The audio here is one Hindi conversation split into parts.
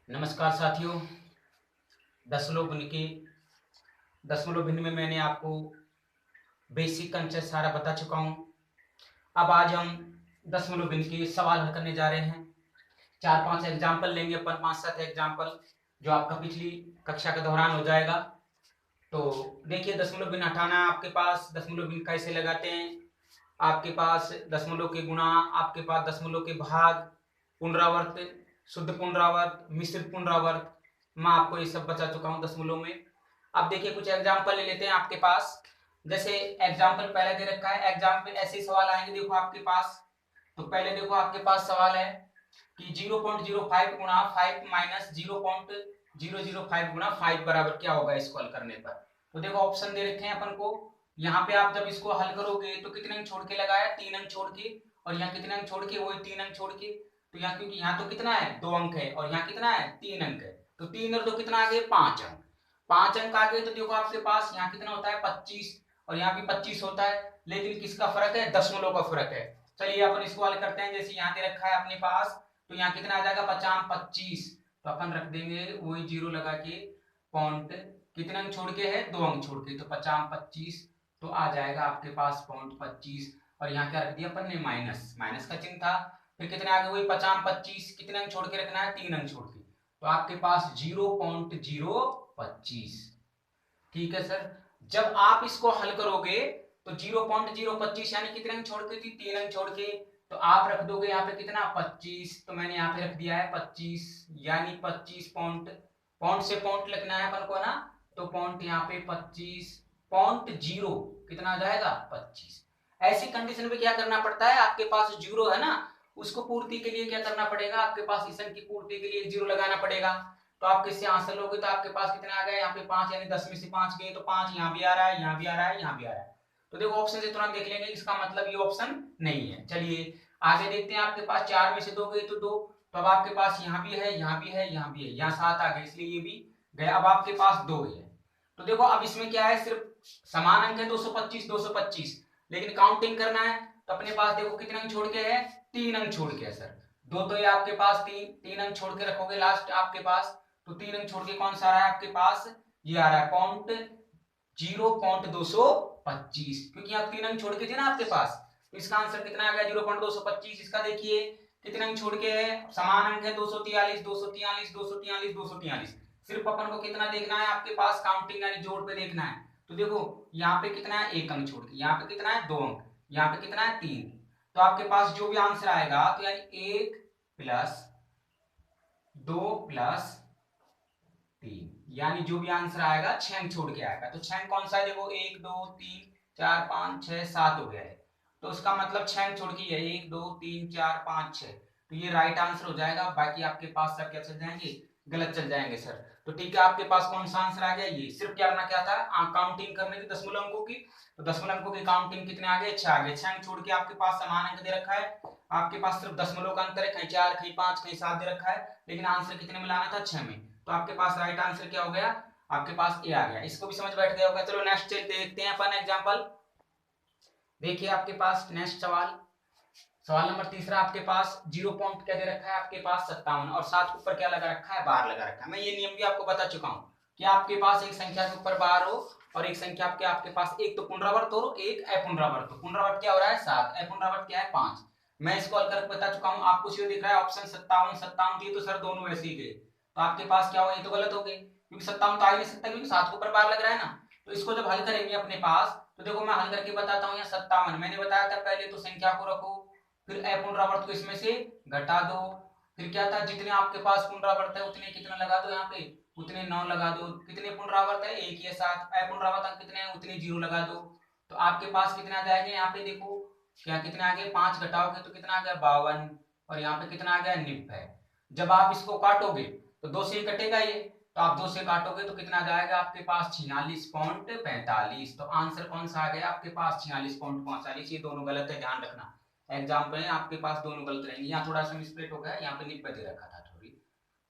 नमस्कार साथियों। दशमलव भिन्न की दशमलव भिन्न में मैंने आपको बेसिक कंसेप्ट सारा बता चुका हूं। अब आज हम दशमलव भिन्न के सवाल हल करने जा रहे हैं। 4-5 एग्जाम्पल लेंगे अपन, 5-7 एग्जाम्पल, जो आपका पिछली कक्षा के दौरान हो जाएगा। तो देखिए, दशमलव भिन्न हटाना आपके पास, दशमलव भिन्न कैसे लगाते हैं, आपके पास दशमलव के गुणा, आपके पास दशमलव के भाग, पुनरावर्त, शुद्ध पुनरावर्त, मिश्रित पुनरावर्त, मैं आपको ये सब बता चुका हूं दशमलव में। अब देखिए कुछ एग्जाम्पल ले लेते हैं आपके पास। जैसे एग्जाम्पल पहले दे रखा है, एग्जाम्पल ऐसे सवाल आएंगे देखो आपके पास। तो पहले देखो आपके पास सवाल है कि 0.05 गुणा 5 माइनस 0.005 गुणा 5 बराबर क्या होगा इसको हल करने पर। तो देखो ऑप्शन दे रखे हैं अपन को। यहाँ पे आप जब इसको हल करोगे तो कितने अंक छोड़ के लगाया, 3 अंक छोड़ के, और यहाँ कितने अंक छोड़ के, वही 3 अंक छोड़ के। तो यहाँ क्योंकि यहाँ तो कितना है, 2 अंक है, और यहाँ कितना है, 3 अंक है, तो 3 और 2 कितना आ गए, 5 अंक। 5 अंक आ गए तो देखो आपके पास यहाँ कितना होता है, 25, और यहाँ भी 25 होता है, लेकिन किसका फर्क है, दशमलव का फर्क है। चलिए अपन इसको हल करते हैं। जैसे यहाँ दे रखा है अपने पास, तो यहाँ कितना आ जाएगा, 50 25, तो अपन रख देंगे वही 0 लगा के, पॉइंट कितने अंक छोड़ के है, 2 अंक छोड़ के, तो 50 25, तो आ जाएगा आपके पास पॉइंट 25, और यहाँ क्या रख दिया अपन ने, माइनस, माइनस का चिन्ह था। फिर कितने आगे, वही 50 25, कितने अंक छोड़ के रखना है, 3 अंक छोड़ के, तो आपके पास 0.025। ठीक है सर। जब आप इसको हल करोगे तो 0.025 यानी कितने अंक छोड़ के थी, 3 अंक छोड़ के, तो आप रख दोगे यहाँ पे कितना, 25, तो मैंने यहाँ पे रख दिया है 25, यानी 25 पॉइंट, पॉइंट से पॉइंट लिखना है अपन को ना, तो पॉइंट यहाँ पे 25.0 कितना आ जाएगा, 25। ऐसी कंडीशन में क्या करना पड़ता है, आपके पास जीरो है ना, उसको पूर्ति के लिए क्या करना पड़ेगा, आपके पास इस अंक की पूर्ति के लिए 0 लगाना पड़ेगा। तो आप किससे आंसर लोगे, तो आपके पास कितना आ गया, यहाँ पे 5, यानी 10 में से 5 गए, तो 5 यहाँ भी आ रहा है, यहाँ भी आ रहा है, यहाँ भी आ रहा है। तो देखो ऑप्शन से तुरंत देख लेंगे, इसका मतलब ये ऑप्शन नहीं है। चलिए आगे देखते हैं। आपके पास 4 में से 2 गए तो 2, तो अब आपके पास यहाँ भी है, यहाँ भी है, यहाँ भी है, यहाँ 7 आ गए, इसलिए ये भी गया। अब आपके पास 2 है। तो देखो अब इसमें क्या है, सिर्फ समान अंक है 225 225, लेकिन काउंटिंग करना है, तो अपने पास देखो कितने अंक छोड़ के है, 3 अंक छोड़ के है सर। दो तो ये आपके पास 3 अंक छोड़ के रखोगे लास्ट आपके पास, तो 3 अंक छोड़ के कौन सा आ रहा है आपके पास, ये आ रहा है पॉइंट 0.225, क्योंकि आप 3 अंक छोड़ के थे ना आपके पास, तो इसका आंसर कितना आ गया, 0.225। इसका देखिए कितने अंक छोड़ के है, समान अंक है 243 243 243 243, सिर्फ अपन को कितना देखना है, आपके पास काउंटिंग यानी जोड़ पे देखना है। तो देखो यहाँ पे कितना है, 1 अंक छोड़ के, यहाँ पे कितना है, 2 अंक, यहाँ पे कितना है, 3, तो आपके पास जो भी आंसर आएगा, तो यानी 1 प्लस 2 प्लस 3, यानी जो भी आंसर आएगा 6 अंक छोड़ के आएगा। तो 6 अंक कौन सा है, देखो 1 2 3 4 5 6 7 हो गया है, तो उसका मतलब 6 अंक छोड़ के है, 1 2 3 4 5 6, तो ये राइट आंसर हो जाएगा। बाकी आपके पास सब क्या चल जाएंगे, गलत चल जाएंगे सर। तो ठीक है, आपके पास कौन सा आंसर आ गया, ये सिर्फ क्या करना क्या था, काउंटिंग करने की दशमलव अंकों की, तो दशमलव अंकों की काउंटिंग कितने आ गए, 6 आ गए। 6 अंक छोड़ के आपके पास समान अंक दे रखा है, आपके पास सिर्फ दशमलव का अंतर है, कहीं 4 कहीं 5 कहीं 7 दे रखा है, लेकिन आंसर कितने में लाना था, 6 में। तो आपके पास राइट आंसर क्या हो गया, आपके पास ए आ गया। इसको भी समझ बैठ गया होगा। चलो नेक्स्ट देखते हैं अपन एग्जांपल। देखिए आपके पास नेक्स्ट सवाल, सवाल नंबर तीसरा, आपके पास 0 पॉइंट क्या दे रखा है, आपके पास 57, और 7 के ऊपर क्या लगा रखा है, बार लगा रखा है। मैं ये नियम भी आपको बता चुका हूं कि आपके पास एक संख्या के ऊपर बार हो और एक संख्या आपके पास एक तो पुनरावर्त हो, एक अपुनरावर्त हो। पुनरावर्त क्या हो रहा है, 7, अपुनरावर्त क्या है, 5। मैं इसको हल करके बता चुका हूं, आपको सीधे दिख रहा है ऑप्शन 57 57 दिए, तो सर दोनों वैसे ही गए, तो आपके पास क्या हो, ये तो गलत हो गए, क्योंकि 57 तो आ ही नहीं सकता, क्योंकि 7 के ऊपर बार लग रहा है ना। तो इसको जब हल करेंगे अपने पास, तो देखो मैं हल करके बताता हूँ। यहाँ 57 मैंने बताया था, पहले तो संख्या को रखो, फिर अपुनरावर्त को इसमें से घटा दो, फिर क्या था, जितने आपके पास पुनरावर्त है उतने कितना लगा दो, यहाँ पे उतने 9 लगा दो। कितने पुनरावर्त है, एक या 7, अपुनरावर्त कितने हैं, उतने 0 लगा दो। तो आपके पास कितना आ जाएगा, यहाँ पे देखो क्या कितना आ गया, 5 घटाओगे तो कितना आ गया, 52, और यहाँ पे कितना आ गया, 90। जब आप इसको काटोगे तो 2 से ही कटेगा ये, तो आप 2 से काटोगे तो कितना जाएगा आपके पास, 46.45। तो आंसर कौन सा आ गया आपके पास, 46.45। ये दोनों गलत है, ध्यान रखना। एग्जाम्पल है आपके पास दोनों गलत रहेंगे। यहाँ थोड़ा सा मिसप्लेट हो गया, यहाँ पे 90 दे रखा था, थोड़ी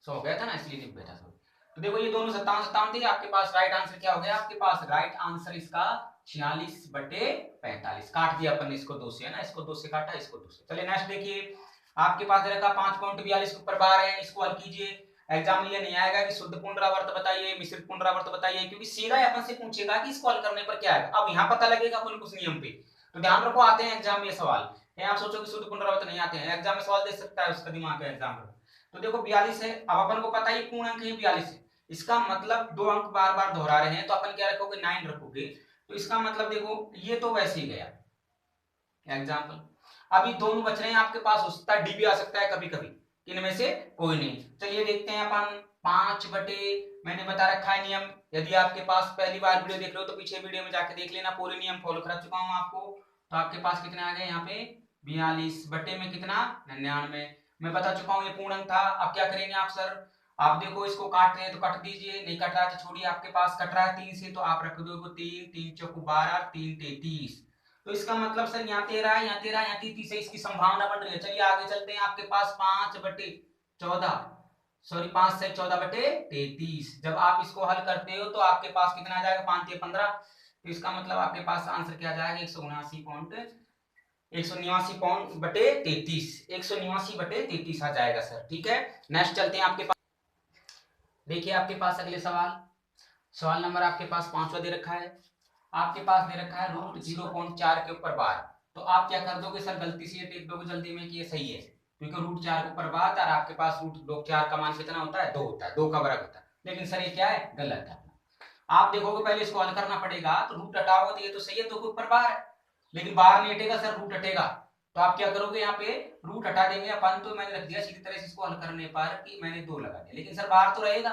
सो हो गया था ना, इसलिए 90 था सो। तो देखो ये दोनों 57 57 थे, आपके पास राइट आंसर क्या हो गया, आपके पास राइट आंसर इसका 46/45। काट दिया अपन ने इसको 2 से, है ना, इसको 2 से काटा, इसको 2 से। चलिए नेक्स्ट देखिए, आपके पास रखा 5.42 के ऊपर बार है, इसको हल कीजिए। एग्जाम में ये नहीं आएगा कि शुद्ध पुनरावर्त बताइए, मिश्रित पुनरावर्त बताइए, क्योंकि सीधा ही अपन से पूछेगा कि इसको हल करने पर क्या है। अब यहाँ पता लगेगा अपन को उस नियम पे, तो ध्यान रखो आते हैं एग्जाम में सवाल। आप सोचो कि शुद्ध पुनरावर्त नहीं आते हैं, एग्जाम में सवाल दे सकता है, उसका दिमाग का एग्जाम। तो देखो 42 है, अब अपन को पता है पूर्ण अंक है 42 है, इसका मतलब 2 अंक बार बार दोहरा रहे हैं, तो अपन क्या रखोगे 9 रखोगे। तो इसका मतलब देखो ये तो वैसे ही गया एग्जाम्पल। अभी दोनों बच रहे हैं आपके पास, हो सकता है डी भी आ सकता है कभी कभी, इनमें से कोई नहीं। चलिए देखते हैं अपन 5 बटे, मैंने बता रखा है नियम, यदि आपके पास पहली बार वीडियो देख रहे हो तो पीछे वीडियो में जाके देख लेना, पूरे नियम फॉलो करा चुका हूं आपको। तो आपके पास कितने आ गए यहाँ पे 42 बटे में कितना 99, मैं बता चुका हूँ ये पूर्ण अंक था। अब क्या करेंगे आप सर, आप देखो इसको काट रहे हैं तो कट दीजिए, नहीं कट रहा है तो छोड़िए, आपके पास कट रहा है 3 से तो आप रख दो 3, 3 चौक 12, 3 33। तो इसका मतलब सर यहाँ 13 है, यहाँ 13, यहाँ 33 है, इसकी संभावना बन रही है। चलिए आगे चलते हैं, आपके पास 5 बटे 14, सॉरी 5 से 14 बटे 33। जब आप इसको हल करते हो तो आपके पास कितना आ जाएगा 5 या 15, तो इसका मतलब आपके पास आंसर क्या आ जाएगा 179 पॉइंट बटे 33, 179 बटे 33 आ जाएगा सर। ठीक है, नेक्स्ट चलते हैं आपके पास। देखिए आपके पास अगले सवाल नंबर आपके पास 5वां दे रखा है, आपके पास दे रखा है रूट 0.4 के ऊपर बार। तो आप क्या कर दोगे सर, गलती से देख दोगे जल्दी में कि ये सही है, क्योंकि रूट 4 के ऊपर बार और आपके पास रूट 4 का मान कितना होता है 2 होता है, 2 का वर्ग होता है। लेकिन सर ये क्या है, गलत है। आप देखोगे पहले इसको हल करना पड़ेगा, तो रूट हटाओगे तो ये तो सही है, 2 के ऊपर बार है, लेकिन बार नहीं हटेगा सर, रूट हटेगा। तो आप क्या करोगे, यहाँ पे रूट हटा देंगे अपन, तो मैंने रख दिया सीधी तरह से इसको हल करने पर कि मैंने 2 लगा दिया, लेकिन सर बार तो रहेगा,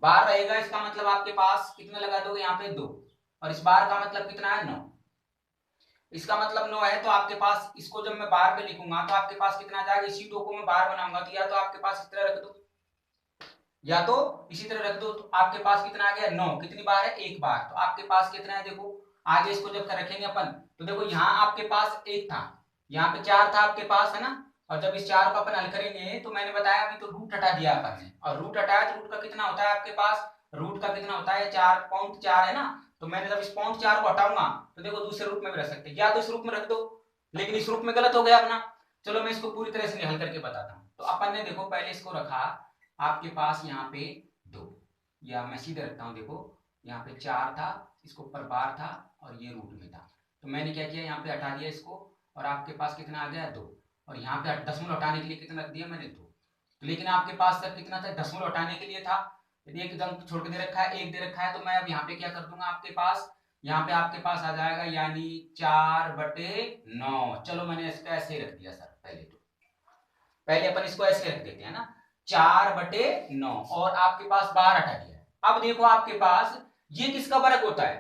बार रहेगा, इसका मतलब आपके पास कितना लगा दोगे यहाँ पे 2, और इस बार का मतलब कितना है 9, इसका मतलब 9 है। तो आपके पास इसको जब मैं बार पे लिखूंगा तो आपके पास कितना आ जाएगा, इसी 2 को मैं बार बनाऊंगा तो या तो आपके पास इस तरह रख दो या तो इसी तरह रख दो, तो आपके पास कितना आ गया 9, कितनी बार है 1 बार, तो आपके पास कितना है देखो। आगे इसको जब रखेंगे अपन तो देखो यहाँ आपके पास 1 था, यहाँ पे 4 था आपके पास, है ना, और जब इस 4 को अपन हल करेंगे तो मैंने बताया अभी तो रूट हटा दिया अपन ने, और रूट हटाया तो रूट का कितना होता है आपके पास, रूट का कितना होता है 4.4 है ना। तो मैंने जब इस 0.4 को हटाऊंगा तो देखो दूसरे रूप में भी रख सकते हैं, या तो इस रूप में रख दो, लेकिन इस रूप में गलत हो गया अपना। चलो मैं इसको पूरी तरह से हल करके बताता हूँ। तो अपन ने देखो पहले इसको रखा आपके पास यहाँ पे 2, या मैं सीधे रखता हूँ, देखो यहाँ पे 4 था, इसको ऊपर बार था और ये रूट में था, तो मैंने क्या किया यहाँ पे हटा दिया इसको, और आपके पास कितना आ गया 2, और यहाँ पे दशमलव हटाने के लिए कितना रख दिया मैंने 2, लेकिन आपके पास सर कितना था, दशमलव हटाने के लिए था, यदि एक अंक छोड़ के दे रखा है 1 दे रखा है, तो मैं अब यहाँ पे क्या कर दूंगा, आपके पास यहाँ पे आपके पास आ जाएगा यानी 4/9। चलो मैंने इसको ऐसे रख दिया सर, पहले अपन इसको ऐसे रख देते हैं ना, 4/9, और आपके पास बार हटा दिया। अब देखो आपके पास ये किसका वर्ग होता है,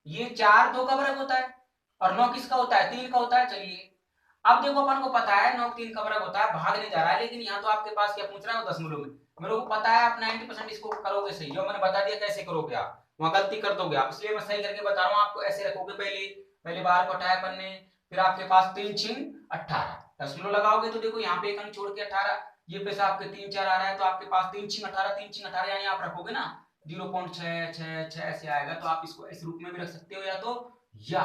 ये 4 2 का वर्ग होता है, और 9 किसका होता है 3 का होता है। चलिए अब देखो अपन को पता है 9 3 का वर्ग होता है, भाग नहीं जा रहा है, लेकिन यहाँ तो आपके पास क्या पूछ रहा है दशमलव में, मेरे को पता है आप 90% इसको करोगे सही, जो मैंने बता दिया कैसे करोगे, आप वहां गलती कर दोगे आप, इसलिए मैं सही करके बता रहा हूँ आपको। ऐसे रखोगे पहले बार को हटाया अपन ने, फिर आपके पास 3 6 18, दशमलव लगाओगे तो देखो यहाँ पे एक अंक छोड़ के 18, ये पैसा आपके 3 4 आ रहा है, तो आपके पास 3 6 18, 3 6 18 यानी आप रखोगे ना 0.666 ऐसे आएगा, तो आप इसको इस रूप में भी रख सकते हो, या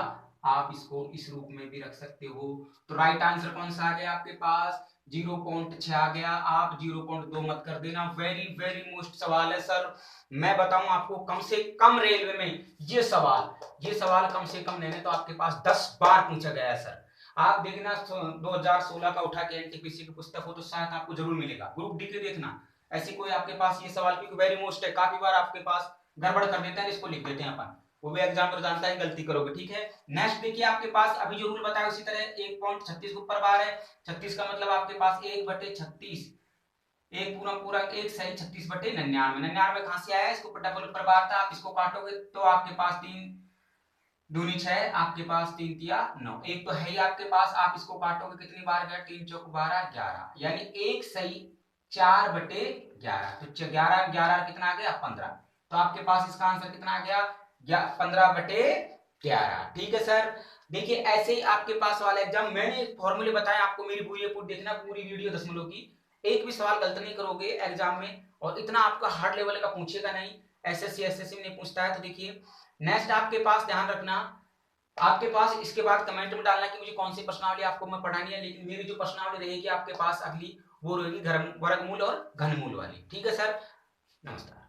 आप इसको इस रूप में भी रख सकते हो। तो राइट आंसर कौन सा आ गया आपके पास 0.6 आ गया, आप 0.2 मत कर देना। वेरी वेरी मोस्ट सवाल है सर, मैं बताऊं आपको कम से कम रेलवे में ये सवाल कम से कम नहीं तो आपके पास 10 बार पूछा गया है सर। आप देखना 2016 का उठा के एनटीपीसी की पुस्तक हो तो शायद आपको जरूर मिलेगा, ग्रुप डी के देखना, ऐसी कोई आपके पास ये सवाल, क्योंकि वेरी मोस्ट है, काफी बार आपके पास गड़बड़ कर देते हैं, इसको लिख देते हैं अपन, वो भी एग्जाम जानता है गलती करोगे। ठीक है, नेक्स्ट देखिए आपके पास अभी जो रूल बताया उसी तरह 1.36 ऊपर बार है, 36 का मतलब आपके पास 1/36, एक पूरा एक सही 36/99, कहां से आया, इसको डबल ऊपर बार था, आप इसको काटोगे तो आपके पास 3 दूनी 6, आपके पास 3 तिया 9, एक तो है ही आपके पास, आप इसको काटोगे कितनी बार गया 3 चौक 12 11, यानी एक सही 4/11, तो 11 11 कितना आ गया 15, तो आपके पास इसका आंसर कितना आ गया 15/11। ठीक है सर, देखिए ऐसे ही आपके पास वाला एग्जाम मैंने फॉर्मूले बताए आपको, मेरी पूरी देखना पूरी वीडियो दशमलव की, एक भी सवाल गलत नहीं करोगे एग्जाम में, और इतना आपका हार्ड लेवल का पूछेगा नहीं, एसएससी एसएससी में नहीं पूछता है। तो देखिए नेक्स्ट आपके पास ध्यान रखना, आपके पास इसके बाद कमेंट में डालना कि मुझे कौन सी प्रश्नावली आपको मैं पढ़ानी है, लेकिन मेरी जो प्रश्नावली रहेगी आपके पास अगली वो रहेगी वर्गमूल और घनमूल वाली। ठीक है सर, नमस्कार।